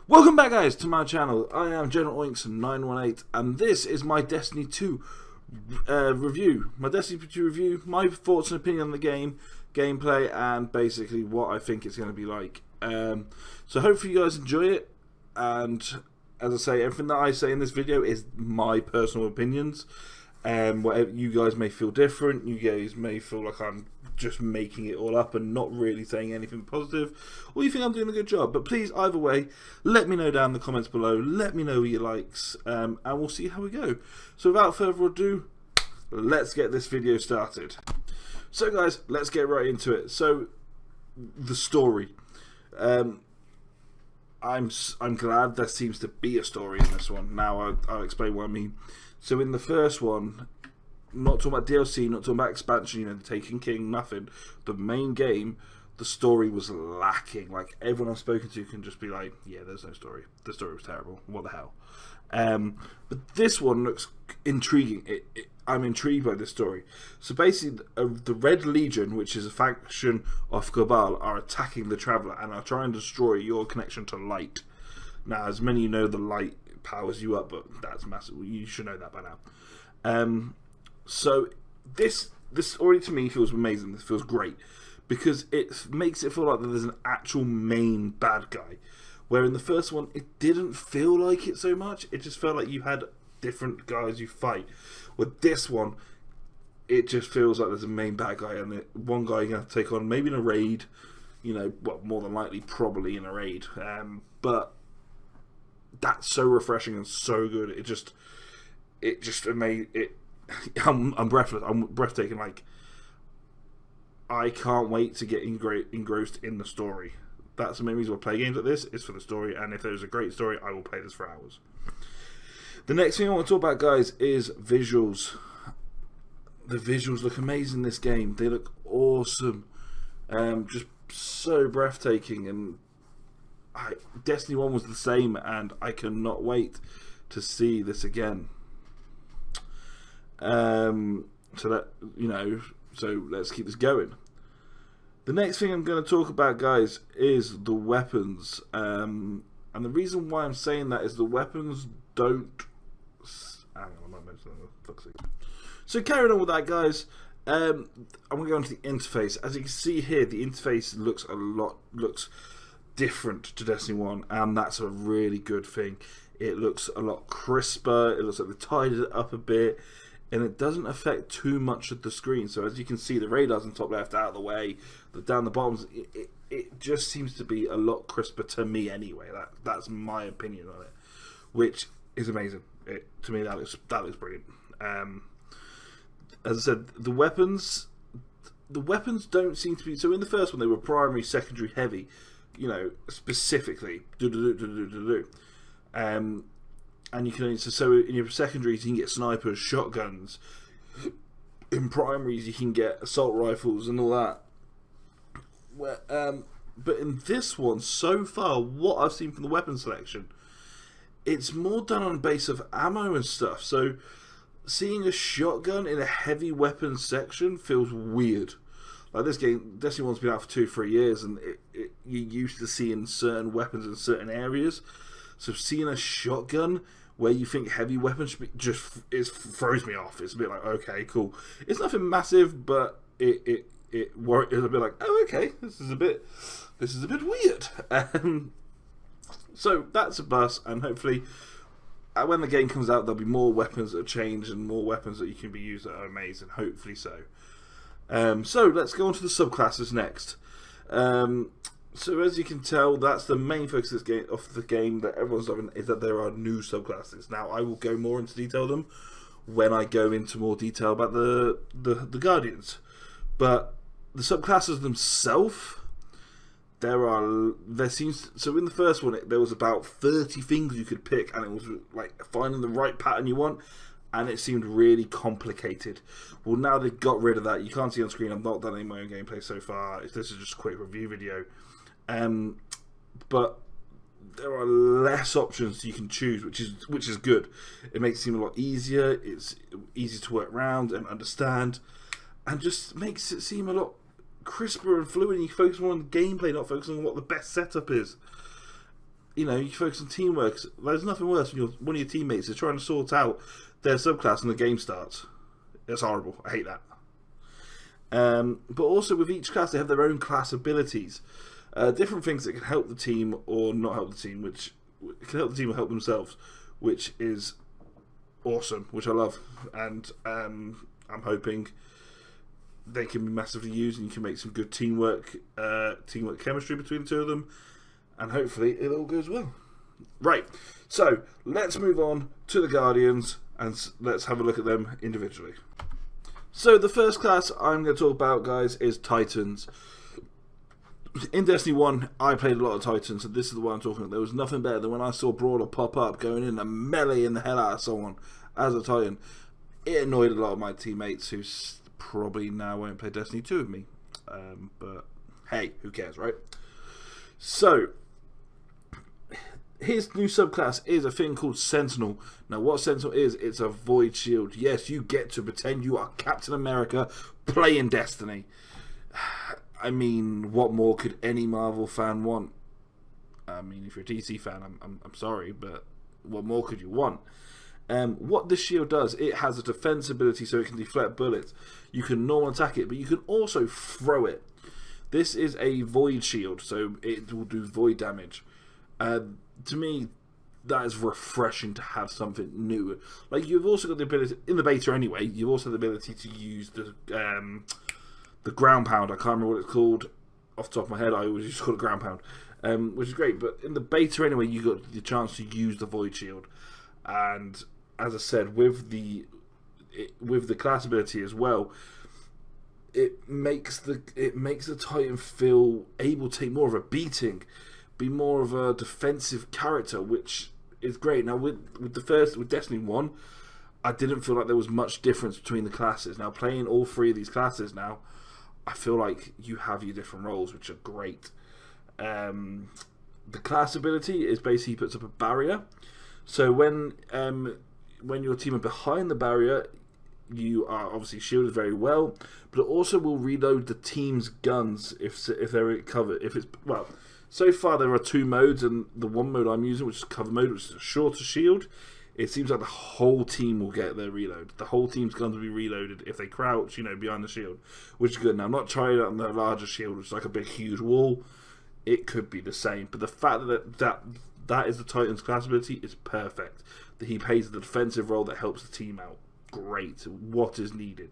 Welcome back, guys, to my channel. I am General Oinks 918, and this is my Destiny 2 review. My Destiny 2 review, my thoughts and opinion on the game, gameplay, and basically what I think it's going to be like. So hopefully you guys enjoy it, and as I say, everything that I say in this video is my personal opinions. Whatever you guys may feel different, you guys may feel like I'm just making it all up and not really saying anything positive, or you think I'm doing a good job. But please, either way, let me know down in the comments below. Let me know your likes, and we'll see how we go. So without further ado, let's get this video started. So guys, let's get right into it. So the story. I'm glad there seems to be a story in this one. Now I'll explain what I mean. So in the first one, not talking about DLC, not talking about expansion, you know, the Taken King, nothing. The main game, the story was lacking. Like, everyone I've spoken to can just be like, yeah, there's no story. The story was terrible. What the hell? But this one looks intriguing. I'm intrigued by this story. So basically, the Red Legion, which is a faction of Cabal, are attacking the Traveller and are trying to destroy your connection to light. Now, as many of you know, the light powers you up, but that's massive. You should know that by now. So this already to me feels amazing. This feels great because it makes it feel like there's an actual main bad guy, where in the first one it didn't feel like it so much. It just felt like you had different guys you fight. With this one, it just feels like there's a main bad guy and one guy you're gonna take on, maybe in a raid. You know, well, more than likely, probably in a raid. But that's so refreshing and so good. It just made it. I'm breathless. I'm breathtaking. Like, I can't wait to get engrossed in the story. That's the main reason I play games like this, is for the story. And if there's a great story, I will play this for hours. The next thing I want to talk about, guys, is visuals. The visuals look amazing in this game. They look awesome. Just so breathtaking. And Destiny 1 was the same, and I cannot wait to see this again. So that, you know, so let's keep this going. The next thing I'm going to talk about, guys, is the weapons. And the reason why I'm saying that is the weapons don't. Hang on, I'm not mentioning that. So carrying on with that, guys. I'm going to go into the interface. As you can see here, the interface looks different to Destiny 1, and that's a really good thing. It looks a lot crisper. It looks like they tidied it up a bit, and it doesn't affect too much of the screen. So as you can see, the radar's in top left out of the way, down the bottoms, it just seems to be a lot crisper to me anyway. That's my opinion on it, which is amazing. To me, that looks brilliant. As I said, the weapons don't seem to be. So in the first one, they were primary, secondary, heavy. You know, specifically. And you can only, so in your secondaries you can get snipers, shotguns. In primaries you can get assault rifles and all that. But in this one, so far, what I've seen from the weapon selection, it's more done on the base of ammo and stuff. So seeing a shotgun in a heavy weapons section feels weird. Like, this game, Destiny 1's been out for 2-3 years, and you're used to seeing certain weapons in certain areas. So seeing a shotgun where you think heavy weapons should be, it throws me off. It's a bit like, okay, cool. It's nothing massive, but it's a bit like, oh, okay, this is a bit weird. So that's a bus, and hopefully when the game comes out, there'll be more weapons that have changed and more weapons that you can be used that are amazing. Hopefully so. So let's go on to the subclasses next. So as you can tell, that's the main focus of the game that everyone's loving, is that there are new subclasses. Now, I will go more into detail of them when I go into more detail about the Guardians. But the subclasses themselves, so in the first one, there was about 30 things you could pick, and it was like finding the right pattern you want, and it seemed really complicated. Well, now they've got rid of that. You can't see on screen, I've not done any of my own gameplay so far. This is just a quick review video. But there are less options you can choose, which is good. It makes it seem a lot easier. It's easy to work around and understand, and just makes it seem a lot crisper and fluid. And you focus more on the gameplay, not focusing on what the best setup is. you focus on teamwork. There's nothing worse when one of your teammates is trying to sort out their subclass and the game starts. It's horrible. I hate that. But also with each class, they have their own class abilities. Different things that can help the team or not help the team, which can help the team or help themselves, which is awesome, which I love. And I'm hoping they can be massively used and you can make some good teamwork chemistry between the two of them. And hopefully it all goes well. Right, so let's move on to the Guardians and let's have a look at them individually. So the first class I'm going to talk about, guys, is Titans. In Destiny 1, I played a lot of Titans, so this is the one I'm talking about. There was nothing better than when I saw Brawler pop up, going in and meleeing the hell out of someone as a Titan. It annoyed a lot of my teammates who probably now won't play Destiny 2 with me. But hey, who cares, right? So, his new subclass is a thing called Sentinel. Now, what Sentinel is, it's a Void Shield. Yes, you get to pretend you are Captain America playing Destiny. I mean, what more could any Marvel fan want? I mean, if you're a DC fan, I'm sorry, but what more could you want? What this shield does, it has a defense ability so it can deflect bullets. You can normal attack it, but you can also throw it. This is a Void Shield, so it will do void damage. To me, that is refreshing to have something new. Like, you've also got the ability, in the beta anyway, you've also the ability to use the ground pound. I can't remember what it's called off the top of my head. I always used to call it ground pound, which is great. But in the beta anyway, you got the chance to use the Void Shield. And as I said, with the class ability as well, it makes the Titan feel able to take more of a beating, be more of a defensive character, which is great. Now with Destiny 1, I didn't feel like there was much difference between the classes. Now playing all three of these classes now, I feel like you have your different roles, which are great. The class ability is basically puts up a barrier. So when your team are behind the barrier, you are obviously shielded very well, but it also will reload the team's guns if they're covered. So far there are two modes, and the one mode I'm using, which is cover mode, which is a shorter shield, it seems like the whole team will get their reload. The whole team's guns will be reloaded if they crouch, behind the shield, which is good. Now, I'm not trying it on the larger shield, which is like a big, huge wall. It could be the same, but the fact that is the Titan's class ability is perfect. That he plays the defensive role that helps the team out. Great. What is needed?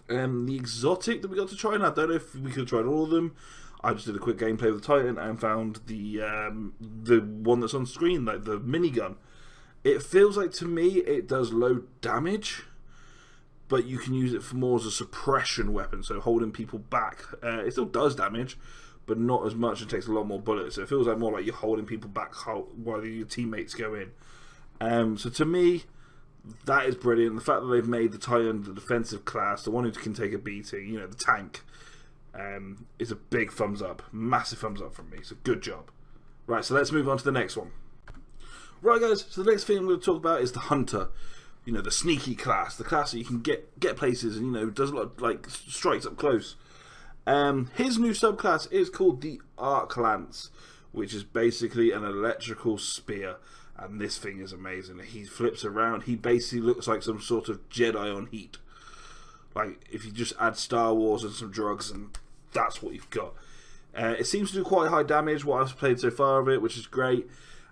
The exotic that we got to try, and I don't know if we could have tried all of them. I just did a quick gameplay of the Titan and found the one that's on screen, like the minigun. It feels like, to me, it does low damage, but you can use it for more as a suppression weapon, so holding people back. It still does damage, but not as much, and takes a lot more bullets. So it feels like more like you're holding people back while your teammates go in. So to me, that is brilliant. The fact that they've made the Titan the defensive class, the one who can take a beating, the tank, is a big thumbs up. Massive thumbs up from me. So good job. Right, so let's move on to the next one. Right, guys, so the next thing I'm going to talk about is the Hunter. The sneaky class. The class that you can get places and, does a lot of, strikes up close. His new subclass is called the Arc Lance, which is basically an electrical spear. And this thing is amazing. He flips around. He basically looks like some sort of Jedi on heat. Like, if you just add Star Wars and some drugs, and that's what you've got. It seems to do quite high damage, what I've played so far of it, which is great.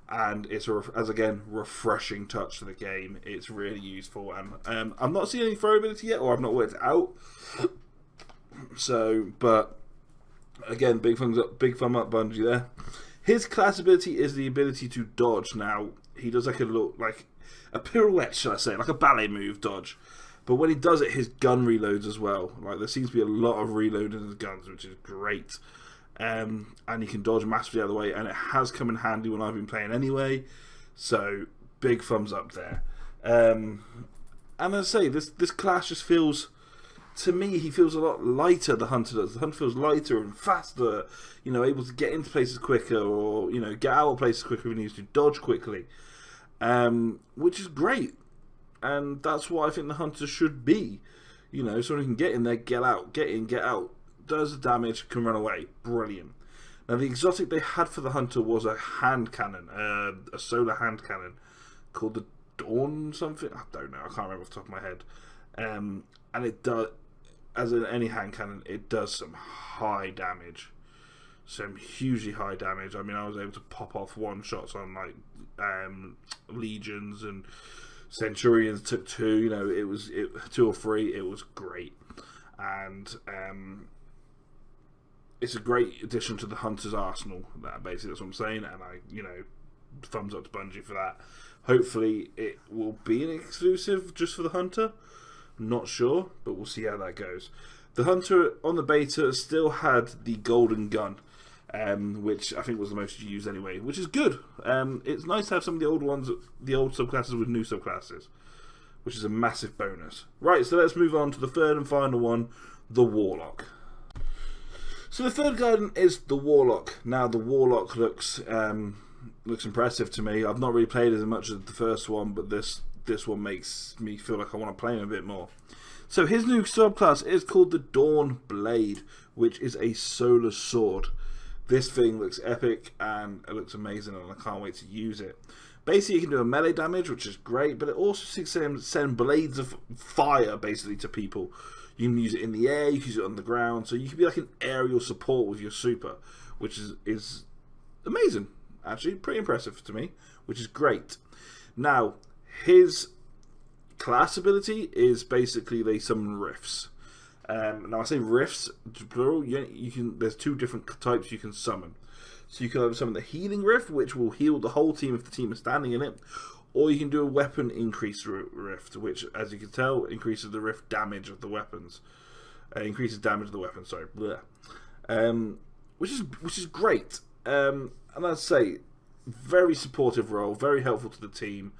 And it's, refreshing touch to the game. It's really useful. And I'm not seeing any throw ability yet, or I've not worked it out. So, but, again, big thumb up, Bungie there. His class ability is the ability to dodge. Now, he does a pirouette, shall I say, like a ballet move dodge. But when he does it, his gun reloads as well. There seems to be a lot of reload in his guns, which is great. And he can dodge massively out of the way, and it has come in handy when I've been playing anyway. So, big thumbs up there. And as I say, this class just feels... To me, he feels a lot lighter, the Hunter does. The Hunter feels lighter and faster, able to get into places quicker, or, get out of places quicker when he needs to, dodge quickly, which is great. And that's what I think the Hunter should be. Someone who can get in there, get out, get in, get out, does the damage, can run away. Brilliant. Now, the exotic they had for the hunter was a hand cannon, a solar hand cannon called the Dawn something. I don't know. I can't remember off the top of my head. And it does, as in any hand cannon, it does some high damage, some hugely high damage. I mean, I was able to pop off one shots on like legions, and Centurions took 2. You know, it was 2 or 3. It was great, and it's a great addition to the Hunter's arsenal. Basically, that's what I'm saying, and thumbs up to Bungie for that. Hopefully, it will be an exclusive just for the Hunter. Not sure, but we'll see how that goes. The Hunter on the beta still had the golden gun, which I think was the most used anyway, which is good. It's nice to have some of the old ones, the old subclasses with new subclasses, which is a massive bonus. Right, so let's move on to the third and final one, the Warlock. So the third guidance is the Warlock. Now the Warlock looks impressive to me. I've not really played as much as the first one, but this one makes me feel like I want to play him a bit more. So his new subclass is called the Dawn Blade, which is a solar sword. This thing looks epic and it looks amazing, and I can't wait to use it. Basically, you can do a melee damage, which is great, but it also send blades of fire basically to people. You can use it in the air, you can use it on the ground, so you can be like an aerial support with your super, which is amazing. Actually, pretty impressive to me, which is great. Now, his class ability is basically they summon rifts. Now I say rifts plural. There's 2 different types you can summon. So you can either summon the healing rift, which will heal the whole team if the team is standing in it, or you can do a weapon increase rift, which, as you can tell, increases the rift damage of the weapons. Increases damage of the weapon. Sorry, which is great. And I'd say very supportive role, very helpful to the team,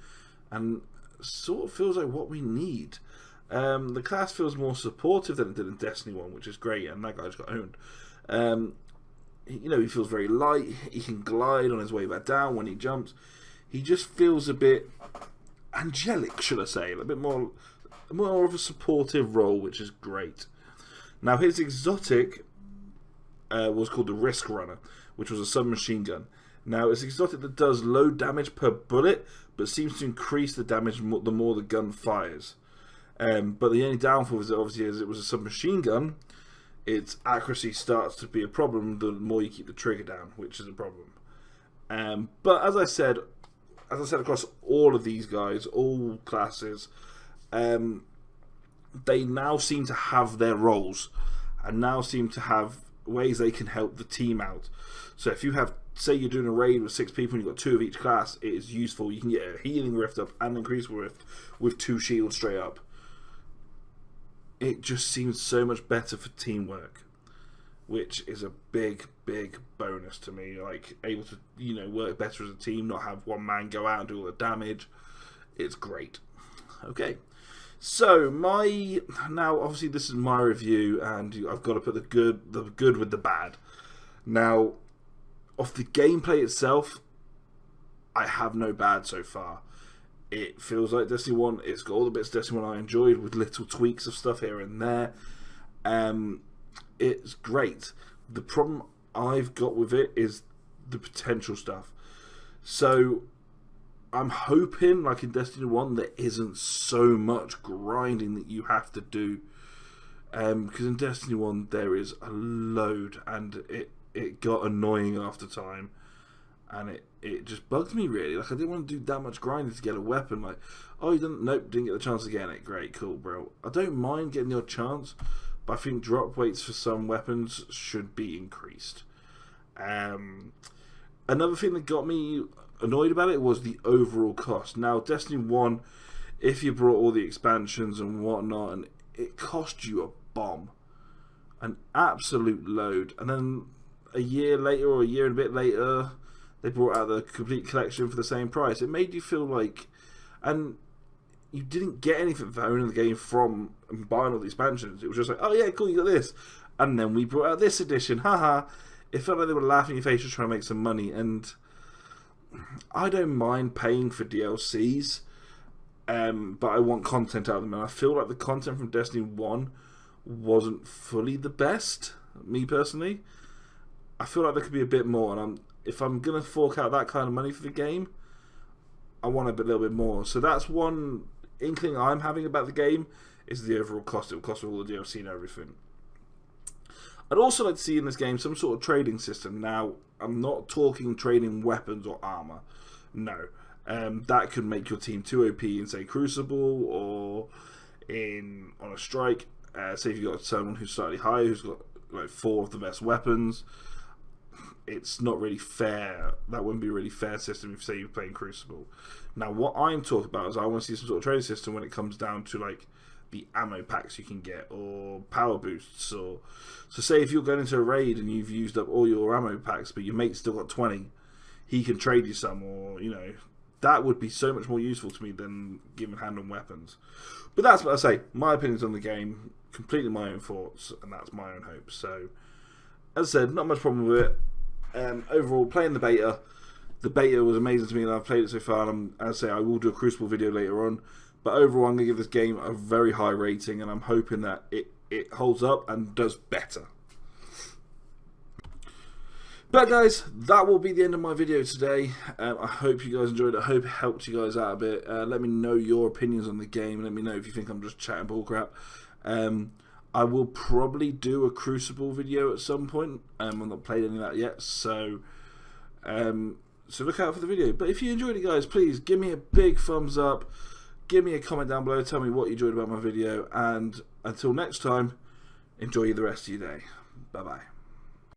and sort of feels like what we need. The class feels more supportive than it did in Destiny 1, which is great, and that guy just got owned. He feels very light. He can glide on his way back down when he jumps. He just feels a bit angelic, should I say, a bit more of a supportive role, which is great. Now, his exotic was called the Risk Runner, which was a submachine gun. Now, it's an exotic that does low damage per bullet, but seems to increase the damage the more the gun fires. But the only downfall is obviously as it was a submachine gun, its accuracy starts to be a problem the more you keep the trigger down, which is a problem. But as I said across all of these guys, all classes, they now seem to have their roles, and now seem to have ways they can help the team out. So if you have, say you're doing a raid with 6 people and you've got 2 of each class, it is useful. You can get a healing rift up and increase rift with 2 shields straight up. It just seems so much better for teamwork, which is a big bonus to me. Like, able to work better as a team, not have one man go out and do all the damage. It's great. Okay, so now obviously this is my review, and I've got to put the good with the bad. Now, off the gameplay itself, I have no bad so far. It feels like Destiny 1. It's got all the bits of Destiny 1 I enjoyed, with little tweaks of stuff here and there. It's great. The problem I've got with it is the potential stuff. So I'm hoping, like in Destiny 1, there isn't so much grinding that you have to do. Because in Destiny 1 there is a load, and it got annoying after time. And it just bugged me, really. Like, I didn't want to do that much grinding to get a weapon. Like, oh, didn't get the chance to get it. Great, cool, bro. I don't mind getting the odd chance, but I think drop weights for some weapons should be increased. Another thing that got me annoyed about it was the overall cost. Now, Destiny 1, if you brought all the expansions and whatnot, and it cost you a bomb. An absolute load. And then a year later, or a year and a bit later, they brought out the complete collection for the same price. It made you feel like, and you didn't get anything for owning the game from buying all the expansions. It was just like, oh yeah, cool, you got this, and then we brought out this edition. Haha! It felt like they were laughing in your face, just trying to make some money. And I don't mind paying for DLCs, but I want content out of them. And I feel like the content from Destiny 1 wasn't fully the best. Me personally, I feel like there could be a bit more, and if I'm gonna fork out that kind of money for the game, I want a little bit more. So that's one inkling I'm having about the game, is the overall cost. It will cost all the DLC and everything. I'd also like to see in this game some sort of trading system. Now, I'm not talking trading weapons or armor. No. That could make your team too OP in, say, Crucible or on a strike. Say if you've got someone who's slightly higher, who's got like 4 of the best weapons. It's not really fair. That wouldn't be a really fair system if, say, you're playing Crucible. Now, what I'm talking about is I want to see some sort of trading system when it comes down to, like, the ammo packs you can get, or power boosts, or so say if you're going into a raid and you've used up all your ammo packs but your mate's still got 20, he can trade you some, or that would be so much more useful to me than giving hand-on weapons. But that's what I say, my opinions on the game, completely my own thoughts, and that's my own hopes. So as I said, not much problem with it. Overall, playing the beta was amazing to me, and I've played it so far, and as I say, I will do a Crucible video later on. But overall, I'm going to give this game a very high rating, and I'm hoping that it holds up and does better. But guys, that will be the end of my video today. I hope you guys enjoyed it. I hope it helped you guys out a bit. Let me know your opinions on the game. Let me know if you think I'm just chatting bullcrap. I will probably do a Crucible video at some point. I've not played any of that yet, so look out for the video. But if you enjoyed it, guys, please give me a big thumbs up. Give me a comment down below, tell me what you enjoyed about my video, and until next time, enjoy the rest of your day. Bye bye.